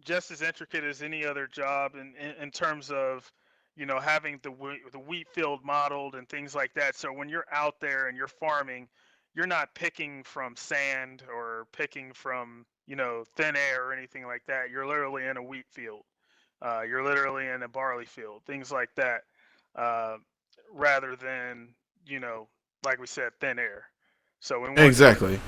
just as intricate as any other job in terms of, having the wheat field modeled and things like that. So when you're out there and you're farming, you're not picking from sand or picking from, thin air or anything like that. You're literally in a wheat field. You're literally in a barley field, things like that, uh, rather than, you know, like we said, thin air. So we wanted to Exactly.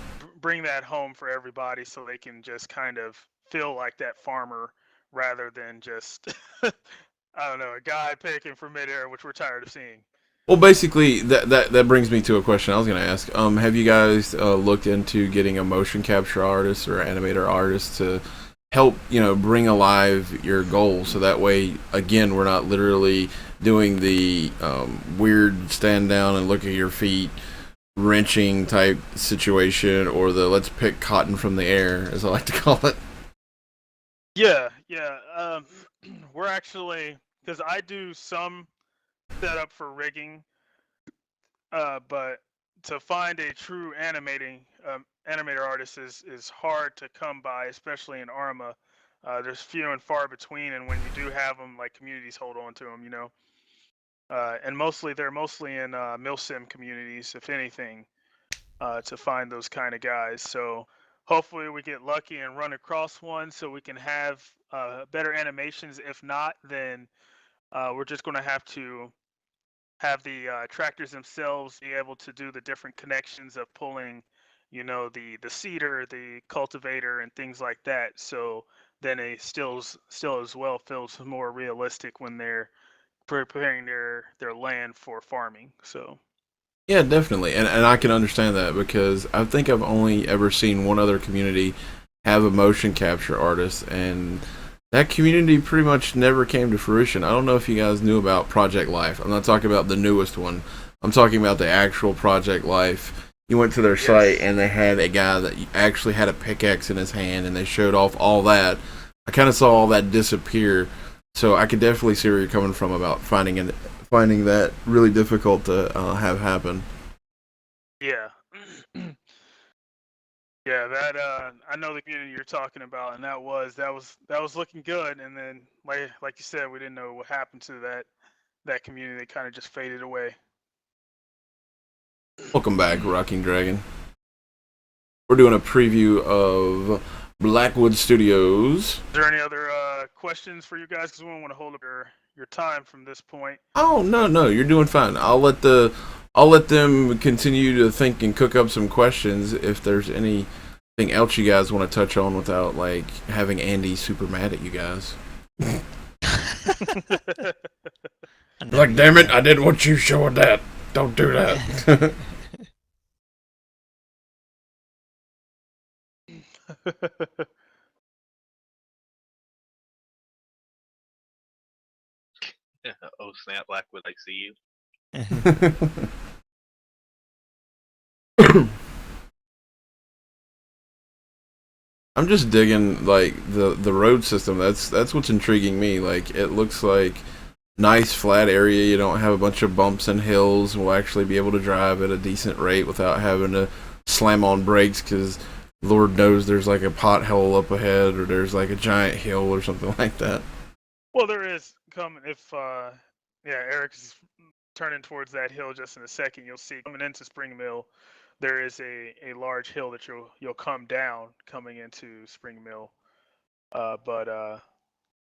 bring that home for everybody so they can just kind of feel like that farmer rather than just, I don't know, a guy picking from midair, which we're tired of seeing. Well, basically, that brings me to a question I was going to ask. Have you guys looked into getting a motion capture artist or animator artist to help, bring alive your goal? So that way, again, we're not literally doing the weird stand down and look at your feet wrenching type situation, or the let's pick cotton from the air, as I like to call it. Yeah, yeah. We're actually, because I do some setup for rigging, but to find a true animator artist is hard to come by, especially in Arma. There's few and far between, and when you do have them, like communities hold on to them, and mostly they're mostly in milsim communities, if anything, to find those kind of guys. So hopefully we get lucky and run across one, so we can have better animations. If not, then we're just going to have the tractors themselves be able to do the different connections of pulling, the seeder, the cultivator, and things like that. So then it still as well feels more realistic when they're preparing their land for farming. So Yeah, definitely, and I can understand that because I think I've only ever seen one other community have a motion capture artist, and that community pretty much never came to fruition. I don't know if you guys knew about Project Life. I'm not talking about the newest one. I'm talking about the actual Project Life. You went to their site yes, and they had a guy that actually had a pickaxe in his hand, and they showed off all that. I kind of saw all that disappear, so I could definitely see where you're coming from about finding that really difficult to have happen. yeah. Yeah, that I know the community you're talking about, and that was looking good. And then, like you said, we didn't know what happened to that community. They kind of just faded away. Welcome back, Rocking Dragon. We're doing a preview of Blackwood Studios. Is there any other questions for you guys? Because we don't want to hold up your time from this point. Oh no, no, you're doing fine. I'll let them continue to think and cook up some questions if there's anything else you guys want to touch on without like having Andy super mad at you guys. I never Like, get damn it, mad. I didn't want you showing that. Don't do that. Oh snap! Blackwood, I see you. I'm just digging like the road system. That's what's intriguing me. Like it looks like nice flat area. You don't have a bunch of bumps and hills. We'll actually be able to drive at a decent rate without having to slam on brakes because Lord knows there's like a pothole up ahead or there's like a giant hill or something like that. Well, there is coming if yeah, Eric's turning towards that hill just in a second. You'll see coming into Spring Mill, there is a large hill that you'll come down coming into Spring Mill. But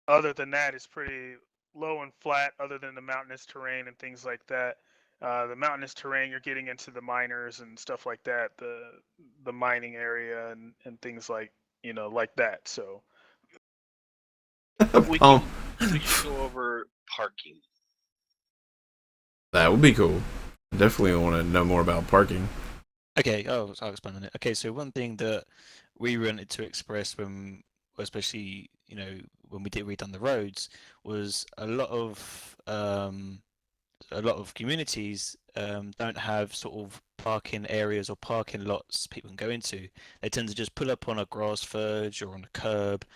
other than that, it's pretty low and flat. Other than the mountainous terrain and things like that. The mountainous terrain, you're getting into the miners and stuff like that, the mining area and things like that. So We um, can we should go over parking. that would be cool. Definitely want to know more about parking. Okay, I'll expand on it. Okay, so one thing that we wanted to express when, especially, when we did redone the roads, was a lot of communities don't have sort of parking areas or parking lots people can go into. They tend to just pull up on a grass verge or on a curb,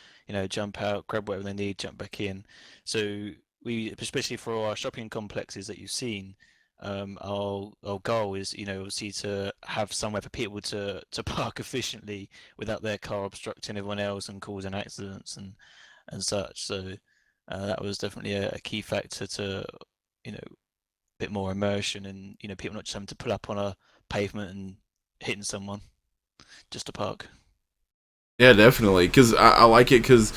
jump out, grab whatever they need, jump back in. So we, especially for our shopping complexes that you've seen, our goal is, obviously to have somewhere for people to park efficiently without their car obstructing everyone else and causing accidents. And and such. So that was definitely a key factor to, you know, a bit more immersion and, you know, people not just having to pull up on a pavement and hitting someone just to park. Yeah, definitely. Because I like it because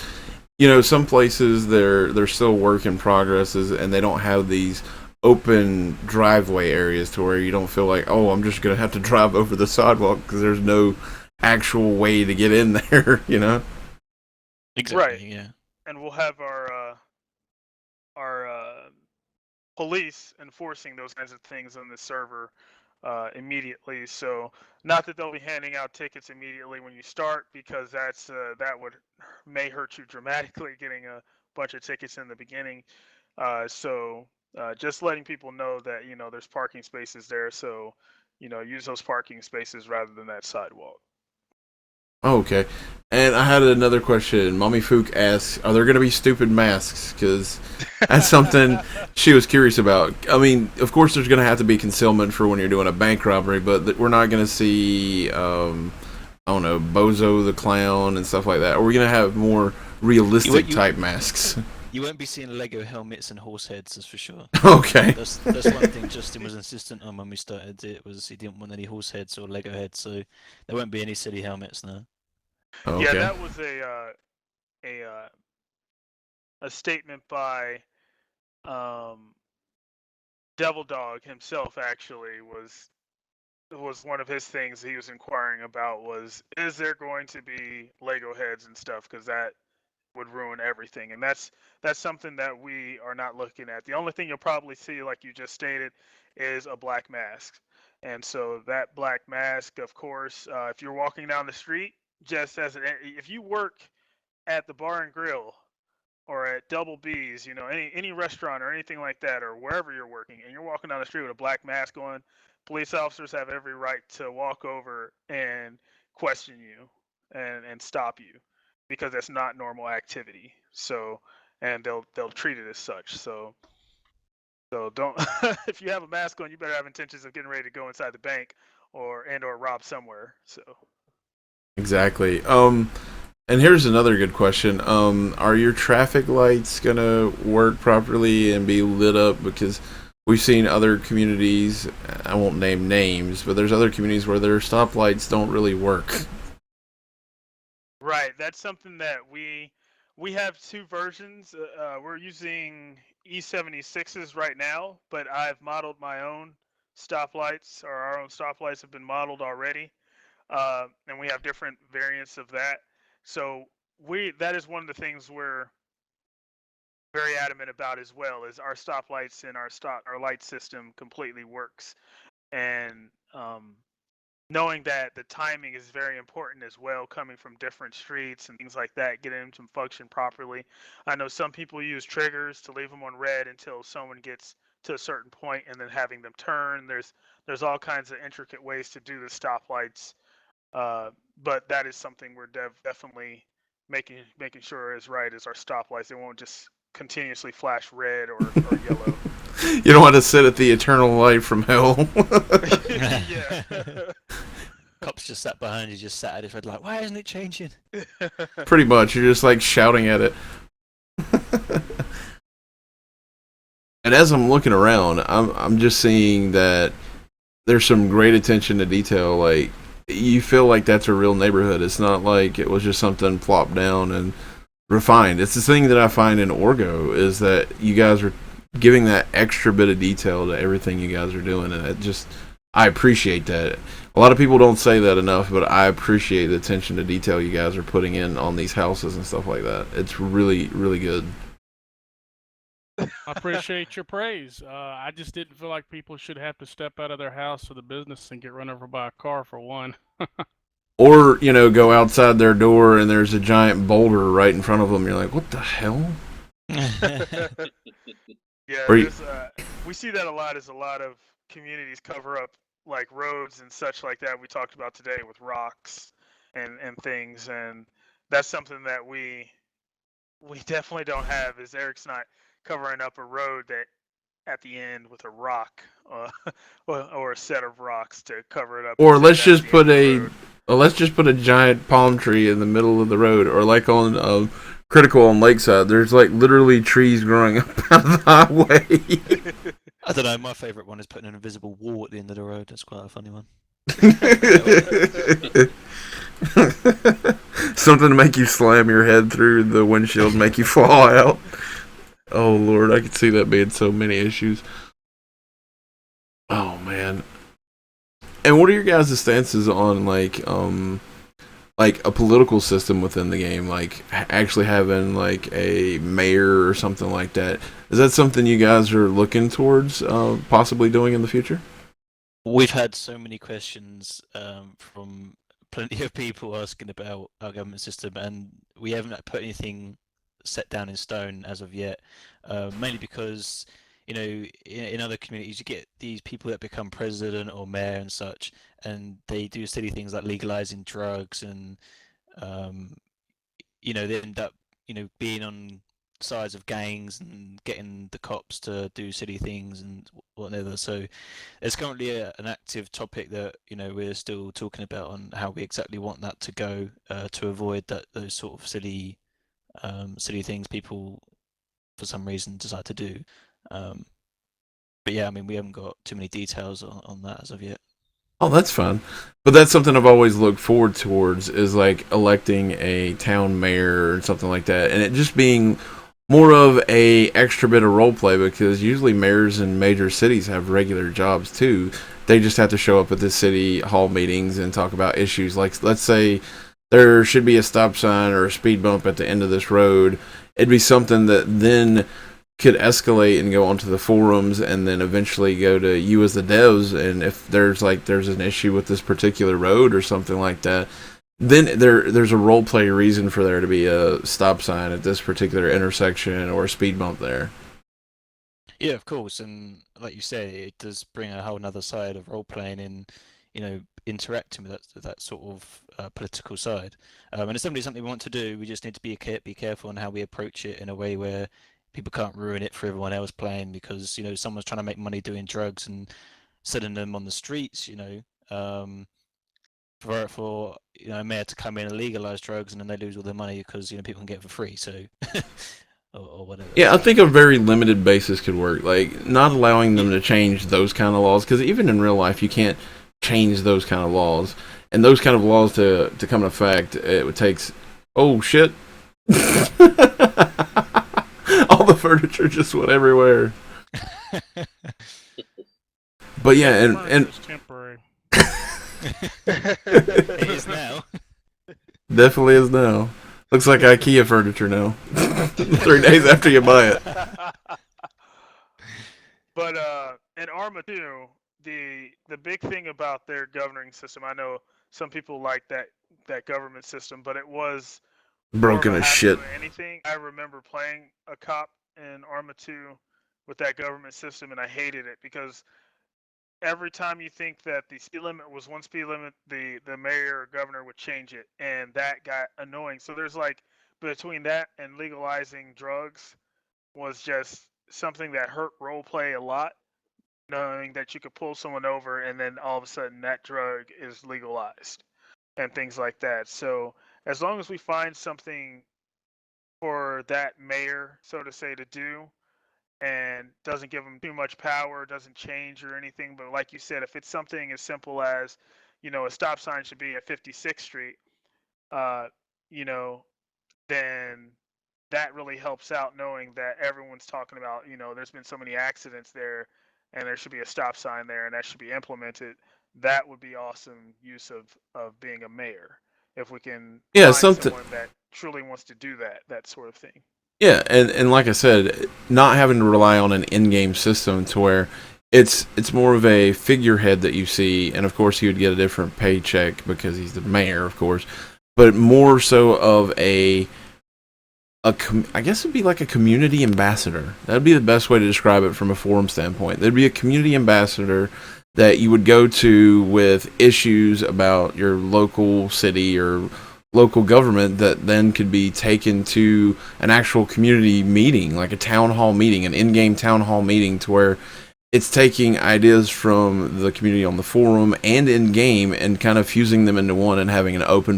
some places they're still work in progresses and they don't have these open driveway areas to where you don't feel like, oh, I'm just gonna have to drive over the sidewalk because there's no actual way to get in there. Exactly. Right. Yeah. And we'll have our police enforcing those kinds of things on the server immediately. So not that they'll be handing out tickets immediately when you start, because that would may hurt you dramatically getting a bunch of tickets in the beginning. So just letting people know that there's parking spaces there. So use those parking spaces rather than that sidewalk. Oh, okay. And I had another question. Mommy Fook asks, "Are there going to be stupid masks?" Because that's something she was curious about. I mean, of course, there's going to have to be concealment for when you're doing a bank robbery, but we're not going to see, I don't know, Bozo the Clown and stuff like that. Are we going to have more realistic type masks? You won't be seeing Lego helmets and horse heads, that's for sure. Okay. That's one thing Justin was insistent on when we started it, was he didn't want any horse heads or Lego heads, so there won't be any silly helmets now. Okay. Yeah, that was a statement by Devil Dog himself. Actually, was one of his things he was inquiring about, was, is there going to be Lego heads and stuff, because that would ruin everything. And that's something that we are not looking at. The only thing you'll probably see, like you just stated, is a black mask. And so that black mask, of course, if you're walking down the street, just as if you work at the bar and grill or at Double B's, any restaurant or anything like that, or wherever you're working, and you're walking down the street with a black mask on, police officers have every right to walk over and question you and stop you, because that's not normal activity. So, and they'll treat it as such. So don't if you have a mask on, you better have intentions of getting ready to go inside the bank or rob somewhere. So Exactly. And here's another good question. Are your traffic lights gonna work properly and be lit up? Because we've seen other communities. I won't name names, but there's other communities where their stoplights don't really work. right, that's something that we have two versions. We're using E76s right now, but I've modeled my own stoplights, or our own stoplights have been modeled already, and we have different variants of that. So that is one of the things we're very adamant about as well, is our stoplights and our light system completely works. And knowing that the timing is very important as well, coming from different streets and things like that, getting them to function properly. I know some people use triggers to leave them on red until someone gets to a certain point and then having them turn. There's all kinds of intricate ways to do the stoplights, but that is something we're definitely making sure is right, is our stoplights. They won't just continuously flash red or yellow. You don't want to sit at the eternal light from hell. Yeah. Cops just sat behind you, just sat at his red light. Why isn't it changing? Pretty much, you're just like shouting at it. And as I'm looking around, I'm just seeing that there's some great attention to detail. Like, you feel like that's a real neighborhood. It's not like it was just something plopped down and refined. It's the thing that I find in Orgo, is that you guys are giving that extra bit of detail to everything you guys are doing, and I appreciate that. A lot of people don't say that enough, but I appreciate the attention to detail you guys are putting in on these houses and stuff like that. It's really, really good. I appreciate your praise. I just didn't feel like people should have to step out of their house or the business and get run over by a car, for one. Or, go outside their door and there's a giant boulder right in front of them. You're like, what the hell? Yeah, Or you- we see that a lot, as a lot of communities cover up like roads and such like that. We talked about today with rocks and things, and that's something that we definitely don't have. Is Eric's not covering up a road that at the end with a rock, or a set of rocks to cover it up. Or and say let's just put a giant palm tree in the middle of the road, or like on Critical on Lakeside. There's like literally trees growing up out of the highway. I don't know. My favourite one is putting an invisible wall at the end of the road. That's quite a funny one. Something to make you slam your head through the windshield and make you fall out. Oh Lord, I could see that being so many issues. Oh man. And what are your guys' stances on like a political system within the game, like actually having like a mayor or something like that? Is that something you guys are looking towards possibly doing in the future? We've had so many questions from plenty of people asking about our government system, and we haven't put anything set down in stone as of yet. Mainly because, you know, in other communities, you get these people that become president or mayor and such, and they do silly things like legalizing drugs, and you know, they end up, you know, being on sides of gangs and getting the cops to do silly things and whatever. So it's currently an active topic that, you know, we're still talking about on how we exactly want that to go to avoid those sort of silly things people for some reason decide to do. But yeah, I mean, we haven't got too many details on that as of yet. Oh, that's fun. But that's something I've always looked forward towards, is like electing a town mayor or something like that, and it just being more of a extra bit of role play, because usually mayors in major cities have regular jobs too. They just have to show up at the city hall meetings and talk about issues. Like, let's say there should be a stop sign or a speed bump at the end of this road. It'd be something that then could escalate and go onto the forums, and then eventually go to you as the devs. And if there's an issue with this particular road or something like that, then there's a role play reason for there to be a stop sign at this particular intersection or a speed bump there. Yeah, of course, and like you say, it does bring a whole another side of role playing in, you know, interacting with that sort of political side. And it's definitely something we want to do. We just need to be careful on how we approach it in a way where people can't ruin it for everyone else playing, because, you know, someone's trying to make money doing drugs and selling them on the streets, you know. For you know, a mayor to come in and legalize drugs, and then they lose all their money because, you know, people can get it for free. So or whatever. Yeah, I think a very limited basis could work. Like, not allowing them to change those kind of laws, because even in real life, you can't change those kind of laws. And those kind of laws to come into effect, it takes... Oh, shit. All the furniture just went everywhere. But yeah, and It's temporary. It is now. definitely is now. Looks like IKEA furniture now. 3 days after you buy it. But in Arma 2, the big thing about their governing system, I know some people like that government system, but it was Broken as shit. Anything. I remember playing a cop in Arma 2 with that government system, and I hated it because every time you think that the speed limit was one speed limit, the mayor or governor would change it, and that got annoying. So there's like, between that and legalizing drugs was just something that hurt role play a lot, knowing that you could pull someone over and then all of a sudden that drug is legalized and things like that. So as long as we find something for that mayor, so to say, to do, and doesn't give them too much power, doesn't change or anything. But like you said, if it's something as simple as, you know, a stop sign should be at 56th Street, you know, then that really helps out, knowing that everyone's talking about, you know, there's been so many accidents there and there should be a stop sign there and that should be implemented. That would be awesome use of being a mayor, if we can find someone that truly wants to do that sort of thing. Yeah, and like I said, not having to rely on an in-game system to where it's more of a figurehead that you see, and of course he would get a different paycheck because he's the mayor, of course, but more so of I guess it'd be like a community ambassador. That'd be the best way to describe it from a forum standpoint. There'd be a community ambassador that you would go to with issues about your local city or local government that then could be taken to an actual community meeting, like a town hall meeting, an in-game town hall meeting, to where it's taking ideas from the community on the forum and in-game and kind of fusing them into one and having an open